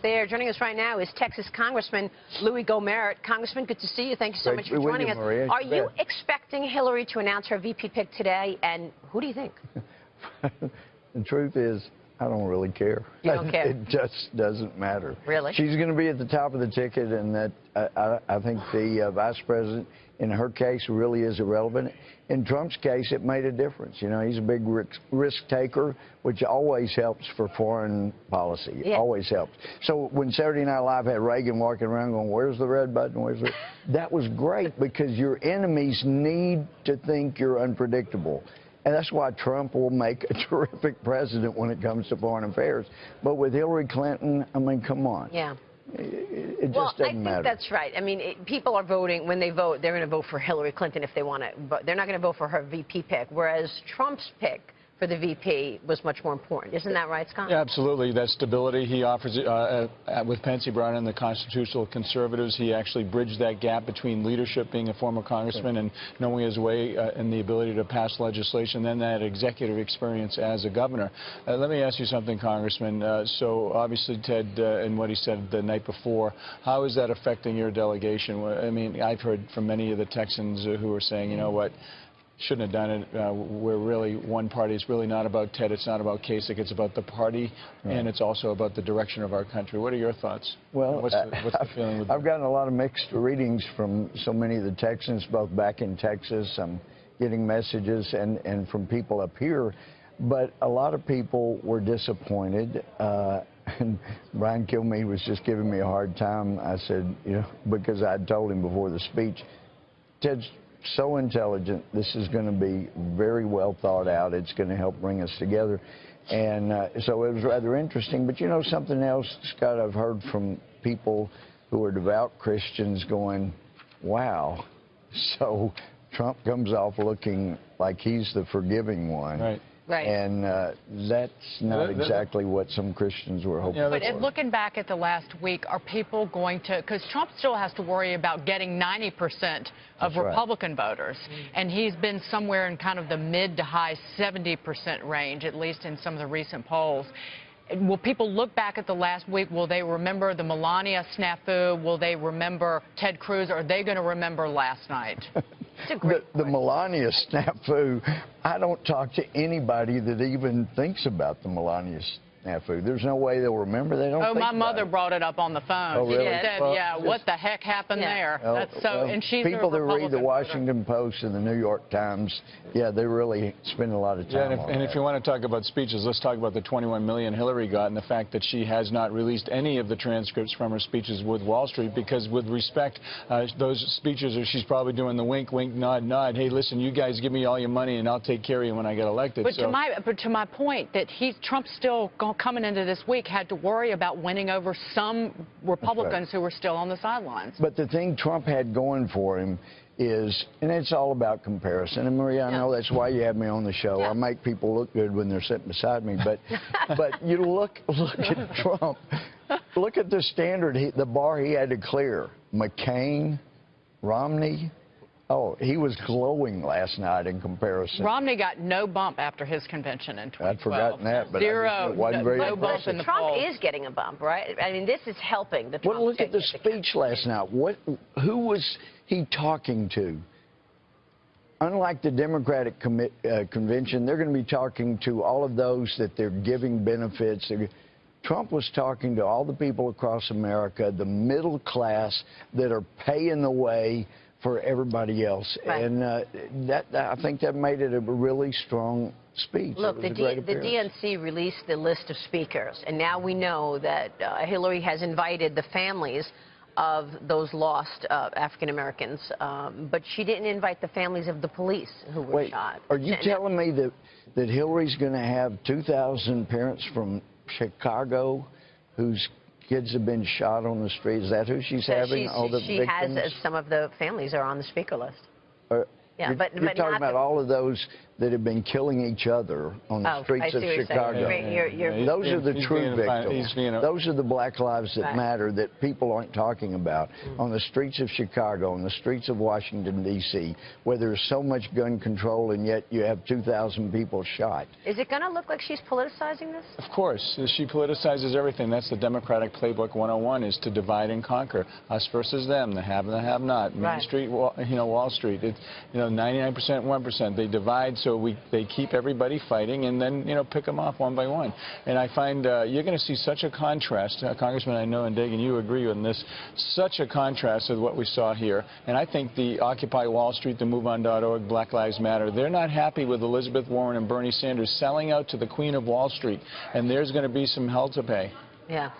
there. Joining us right now is Texas Congressman Louie Gohmert. Congressman, good to see you. Thank you so much for joining us. Maria. Are you expecting Hillary to announce her VP pick today? And who do you think? The truth is, I don't really care. You don't care? It just doesn't matter. Really? She's going to be at the top of the ticket, and that I think the vice president, in her case, really is irrelevant. In Trump's case, it made a difference. You know, he's a big risk taker, which always helps for foreign policy. It always helps. So when Saturday Night Live had Reagan walking around going, "Where's the red button? Where's the..." That was great because your enemies need to think you're unpredictable. And that's why Trump will make a terrific president when it comes to foreign affairs. But with Hillary Clinton, I mean, come on. Yeah. It just doesn't matter. I think that's right. I mean, people are voting. When they vote, they're going to vote for Hillary Clinton if they want to. But they're not going to vote for her VP pick, whereas Trump's pick for the VP was much more important. Isn't that right, Scott? Yeah, absolutely. That stability he offers with Pence, he brought in the constitutional conservatives. He actually bridged that gap between leadership, being a former congressman, and knowing his way and the ability to pass legislation, then that executive experience as a governor. Let me ask you something, Congressman. So obviously, Ted, and what he said the night before, how is that affecting your delegation? I mean, I've heard from many of the Texans who are saying, you know what, shouldn't have done it. We're really one party. It's really not about Ted. It's not about Kasich. It's about the party, and it's also about the direction of our country. What are your thoughts? Well, what's the feeling with that? I've gotten a lot of mixed readings from so many of the Texans, both back in Texas. I'm getting messages and from people up here, but a lot of people were disappointed. And Brian Kilmeade was just giving me a hard time. I said, you know, because I told him before the speech, Ted's so intelligent. This is going to be very well thought out. It's going to help bring us together. And so it was rather interesting. But you know something else, Scott, I've heard from people who are devout Christians going, wow, so Trump comes off looking like he's the forgiving one. Right. Right. And that's not exactly what some Christians were hoping for. But looking back at the last week, are people going to, because Trump still has to worry about getting 90% of Republican voters, and he's been somewhere in kind of the mid to high 70% range, at least in some of the recent polls. Will people look back at the last week? Will they remember the Melania snafu? Will they remember Ted Cruz? Or are they going to remember last night? The Melania snafu, I don't talk to anybody that even thinks about the Melania snafu. There's no way they'll remember. They don't think my about mother brought it up on the phone. Oh, really? She said, yeah, what the heck happened there? That's so, and she's people that read the Republican Washington Post and the New York Times, yeah, they really spend a lot of time on and that. if you want to talk about speeches, let's talk about the 21 million Hillary got and the fact that she has not released any of the transcripts from her speeches with Wall Street, because with respect, those speeches she's probably doing the wink, wink, nod, nod. Hey, listen, you guys give me all your money and I'll take care of you when I get elected. But to my point, that Trump's still coming into this week had to worry about winning over some Republicans who were still on the sidelines. But the thing Trump had going for him is, and it's all about comparison. And Maria, I know that's why you have me on the show. I make people look good when they're sitting beside me. But you look at Trump. Look at the standard, the bar he had to clear. McCain, Romney. Oh, he was glowing last night in comparison. Romney got no bump after his convention in 2012. I'd forgotten that, but Zero, no bump in the Trump polls. is getting a bump, right? I mean, this is helping the Trump. Well, look at the speech last night. Who was he talking to? Unlike the Democratic convention, they're going to be talking to all of those that they're giving benefits. Trump was talking to all the people across America, the middle class that are paying the way for everybody else. Right. And I think that made it a really strong speech. Look, the DNC released the list of speakers, and now we know that Hillary has invited the families of those lost African Americans, but she didn't invite the families of the police who were shot. Are you telling me that Hillary's going to have 2,000 parents from Chicago whose kids have been shot on the street? Is that who she's having? She has some of the families are on the speaker list. You're talking about all of those that have been killing each other on the streets of Chicago. Those are the true victims. Those are the black lives that matter that people aren't talking about on the streets of Chicago, on the streets of Washington, D.C., where there's so much gun control and yet you have 2,000 people shot. Is it going to look like she's politicizing this? Of course. She politicizes everything. That's the Democratic Playbook 101, is to divide and conquer. Us versus them, the have and the have-not. Main Street, Wall Street. It's, 99%, 1%. They divide so they keep everybody fighting and then, pick them off one by one. And I find you're going to see such a contrast. Congressman, I know, and Dagan, you agree on this, such a contrast with what we saw here. And I think the Occupy Wall Street, the MoveOn.org, Black Lives Matter, they're not happy with Elizabeth Warren and Bernie Sanders selling out to the Queen of Wall Street. And there's going to be some hell to pay. Yeah.